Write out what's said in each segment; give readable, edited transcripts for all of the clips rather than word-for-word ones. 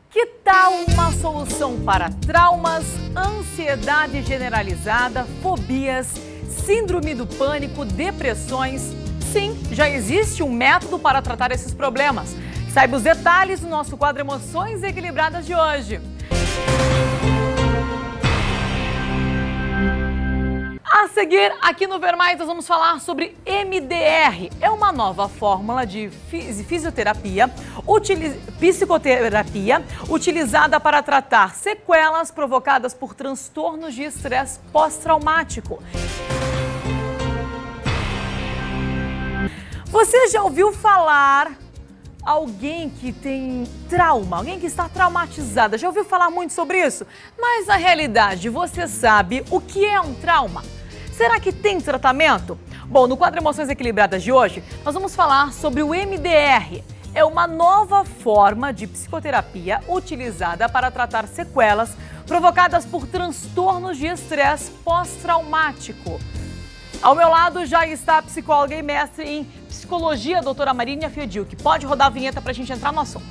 Que tal uma solução para traumas, ansiedade generalizada, fobias, síndrome do pânico, depressões? Sim, já existe um método para tratar esses problemas. Saiba os detalhes do nosso quadro Emoções Equilibradas de hoje. A seguir, aqui no Ver Mais, nós vamos falar sobre MDR. É uma nova fórmula de fisioterapia, psicoterapia, utilizada para tratar sequelas provocadas por transtornos de estresse pós-traumático. Você já ouviu falar alguém que tem trauma, alguém que está traumatizada? Já ouviu falar muito sobre isso? Mas na realidade, você sabe o que é um trauma? Será que tem tratamento? Bom, no quadro Emoções Equilibradas de hoje, nós vamos falar sobre o MDR. É uma nova forma de psicoterapia utilizada para tratar sequelas provocadas por transtornos de estresse pós-traumático. Ao meu lado já está a psicóloga e mestre em psicologia, a doutora Marília Fiedil, que pode rodar a vinheta para a gente entrar no assunto.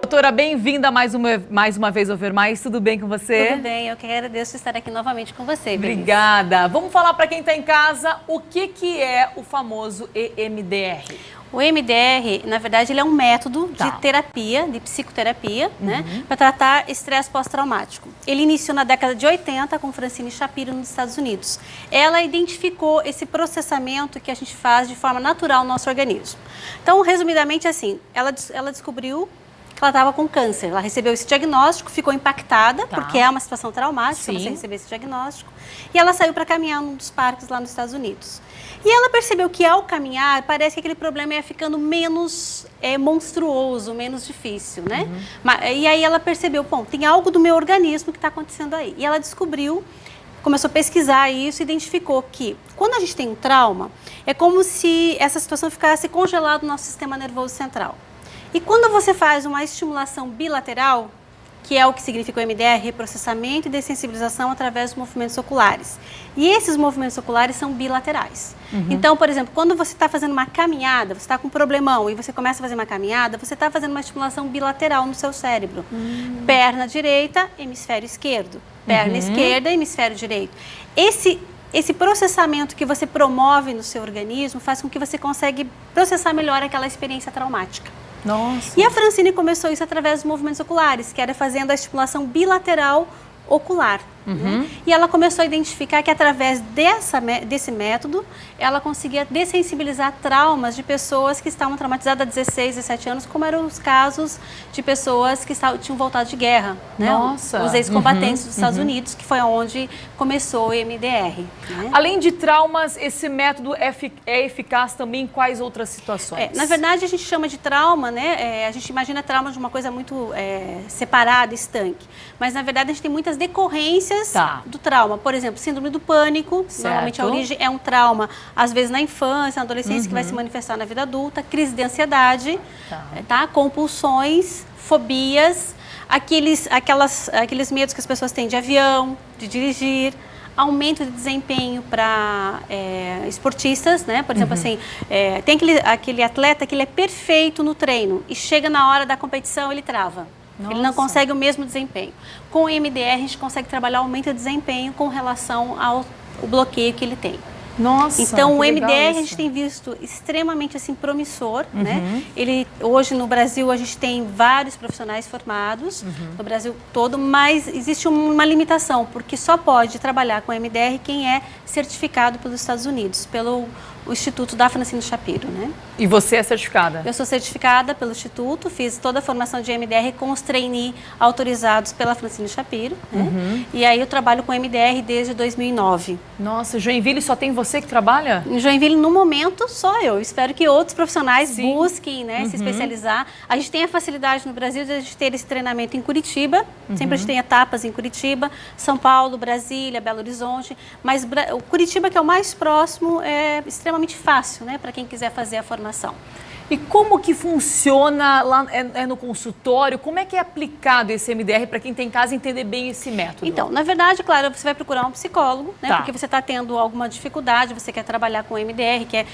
Doutora, bem-vinda mais uma vez ao Ver Mais. Tudo bem com você? Tudo bem, eu que agradeço estar aqui novamente com você, Benício. Obrigada. Vamos falar para quem está em casa o que é o famoso EMDR. O MDR, na verdade, ele é um método de terapia, de psicoterapia, né, para tratar estresse pós-traumático. Ele iniciou na década de 80 com Francine Shapiro nos Estados Unidos. Ela identificou esse processamento que a gente faz de forma natural no nosso organismo. Então, resumidamente assim, ela descobriu que ela estava com câncer. Ela recebeu esse diagnóstico, ficou impactada, porque é uma situação traumática você receber esse diagnóstico. E ela saiu para caminhar num dos parques lá nos Estados Unidos. E ela percebeu que ao caminhar, parece que aquele problema ia ficando menos monstruoso, menos difícil, né? E aí ela percebeu, bom, tem algo do meu organismo que está acontecendo aí. E ela descobriu, começou a pesquisar isso e identificou que quando a gente tem um trauma, é como se essa situação ficasse congelada no nosso sistema nervoso central. E quando você faz uma estimulação bilateral, que é o que significa o MDR, reprocessamento e dessensibilização através dos movimentos oculares. E esses movimentos oculares são bilaterais. Então, por exemplo, quando você está fazendo uma caminhada, você está com um problemão e você começa a fazer uma caminhada, você está fazendo uma estimulação bilateral no seu cérebro. Perna direita, hemisfério esquerdo. Perna esquerda, hemisfério direito. Esse processamento que você promove no seu organismo faz com que você consiga processar melhor aquela experiência traumática. Nossa. E a Francine começou isso através dos movimentos oculares, que era fazendo a estimulação bilateral ocular. Né? E ela começou a identificar que através desse método, ela conseguia dessensibilizar traumas de pessoas que estavam traumatizadas há 16, 17 anos, como eram os casos de pessoas que tinham voltado de guerra. Né? Nossa. Os ex-combatentes dos Estados Unidos, que foi onde começou o MDR. Né? Além de traumas, esse método é eficaz também em quais outras situações? Na verdade, a gente chama de trauma, né? A gente imagina trauma de uma coisa muito separada, estanque. Mas, na verdade, a gente tem muitas decorrências do trauma. Por exemplo, síndrome do pânico, normalmente a origem é um trauma, às vezes na infância, na adolescência, que vai se manifestar na vida adulta, crise de ansiedade, compulsões, fobias, aqueles medos que as pessoas têm de avião, de dirigir, aumento de desempenho para esportistas, né? Por exemplo, assim, tem aquele atleta que ele é perfeito no treino e chega na hora da competição, ele trava. Nossa. Ele não consegue o mesmo desempenho. Com o MDR, a gente consegue trabalhar o aumento de desempenho com relação ao bloqueio que ele tem. Nossa, então, o MDR a gente tem visto extremamente assim, promissor. Né? Hoje no Brasil a gente tem vários profissionais formados, no Brasil todo, mas existe uma limitação, porque só pode trabalhar com MDR quem é certificado pelos Estados Unidos, pelo Instituto da Francine Shapiro. Né? E você é certificada? Eu sou certificada pelo Instituto, fiz toda a formação de MDR com os trainee autorizados pela Francine Shapiro. Né? E aí eu trabalho com MDR desde 2009. Nossa, Joinville só tem você que trabalha? Em Joinville, no momento, só eu. Espero que outros profissionais busquem, né, se especializar. A gente tem a facilidade no Brasil de a gente ter esse treinamento em Curitiba. Sempre a gente tem etapas em Curitiba, São Paulo, Brasília, Belo Horizonte. Mas o Curitiba, que é o mais próximo, é extremamente fácil, né, para quem quiser fazer a formação. E como que funciona lá no consultório? Como é que é aplicado esse MDR para quem tem em casa entender bem esse método? Então, na verdade, claro, você vai procurar um psicólogo, né? Tá. Porque você está tendo alguma dificuldade, você quer trabalhar com MDR, quer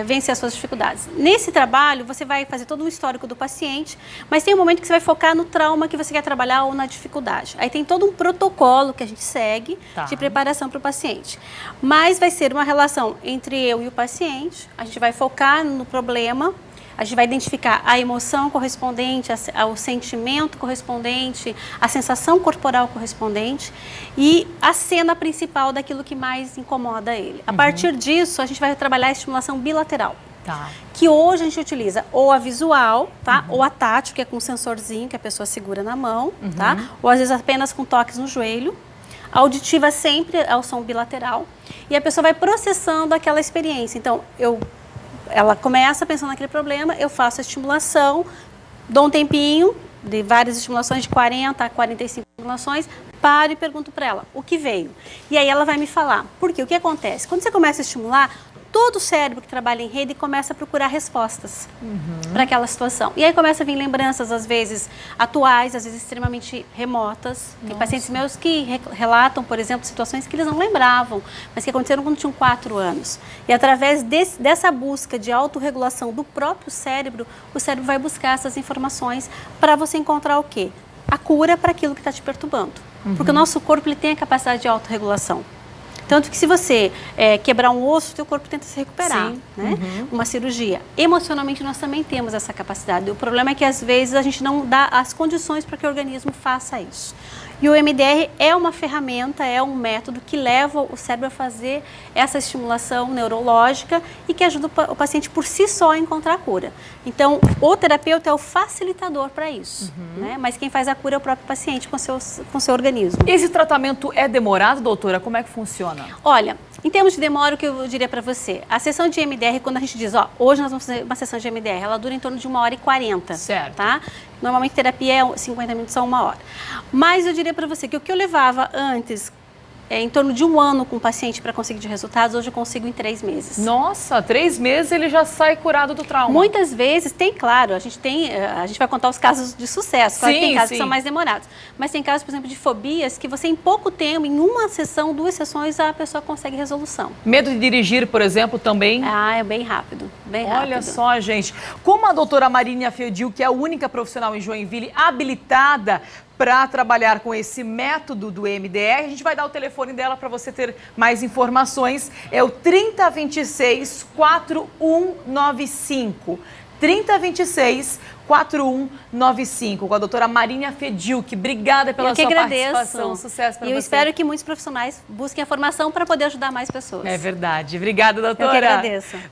vencer as suas dificuldades. Nesse trabalho, você vai fazer todo um histórico do paciente, mas tem um momento que você vai focar no trauma que você quer trabalhar ou na dificuldade. Aí tem todo um protocolo que a gente segue de preparação para o paciente. Mas vai ser uma relação entre eu e o paciente, a gente vai focar no problema. A gente vai identificar a emoção correspondente, o sentimento correspondente, a sensação corporal correspondente e a cena principal daquilo que mais incomoda ele. A partir disso, a gente vai trabalhar a estimulação bilateral. Que hoje a gente utiliza ou a visual, tá? Ou a tátil, que é com um sensorzinho que a pessoa segura na mão, tá? Ou às vezes apenas com toques no joelho. A auditiva sempre é o som bilateral. E a pessoa vai processando aquela experiência. Então, ela começa pensando naquele problema, eu faço a estimulação, dou um tempinho, de várias estimulações, de 40 a 45 estimulações, paro e pergunto para ela o que veio. E aí ela vai me falar. Porque o que acontece? Quando você começa a estimular, todo o cérebro que trabalha em rede começa a procurar respostas para aquela situação. E aí começa a vir lembranças, às vezes, atuais, às vezes extremamente remotas. Tem pacientes meus que relatam, por exemplo, situações que eles não lembravam, mas que aconteceram quando tinham 4 anos. E através dessa busca de autorregulação do próprio cérebro, o cérebro vai buscar essas informações para você encontrar o quê? A cura para aquilo que está te perturbando. Porque o nosso corpo ele tem a capacidade de autorregulação. Tanto que se você quebrar um osso, o teu corpo tenta se recuperar, né? Uma cirurgia. Emocionalmente, nós também temos essa capacidade. O problema é que, às vezes, a gente não dá as condições para que o organismo faça isso. E o MDR é uma ferramenta, é um método que leva o cérebro a fazer essa estimulação neurológica e que ajuda o paciente por si só a encontrar a cura. Então, o terapeuta é o facilitador para isso, né? Mas quem faz a cura é o próprio paciente com seu organismo. Esse tratamento é demorado, doutora? Como é que funciona? Olha, em termos de demora, o que eu diria para você? A sessão de MDR, quando a gente diz, ó, hoje nós vamos fazer uma sessão de MDR, ela dura em torno de 1h40. Certo. Tá? Normalmente terapia é 50 minutos a 1 hora. Mas eu diria para você que o que eu levava antes, em torno de 1 ano com o paciente para conseguir de resultados, hoje eu consigo em 3 meses. Nossa, 3 meses ele já sai curado do trauma. Muitas vezes, claro, a gente vai contar os casos de sucesso, claro que tem casos que são mais demorados. Mas tem casos, por exemplo, de fobias que você em pouco tempo, em uma sessão, 2 sessões, a pessoa consegue resolução. Medo de dirigir, por exemplo, também? Ah, é bem rápido, bem rápido. Olha só, gente, como a doutora Marínia Fedil, que é a única profissional em Joinville habilitada para trabalhar com esse método do MDR, a gente vai dar o telefone dela para você ter mais informações. É o 3026-4195. 3026-4195, com a doutora Marínia Fedil. Obrigada pela sua participação. Sucesso para você. E eu espero que muitos profissionais busquem a formação para poder ajudar mais pessoas. É verdade. Obrigada, doutora. Eu que agradeço.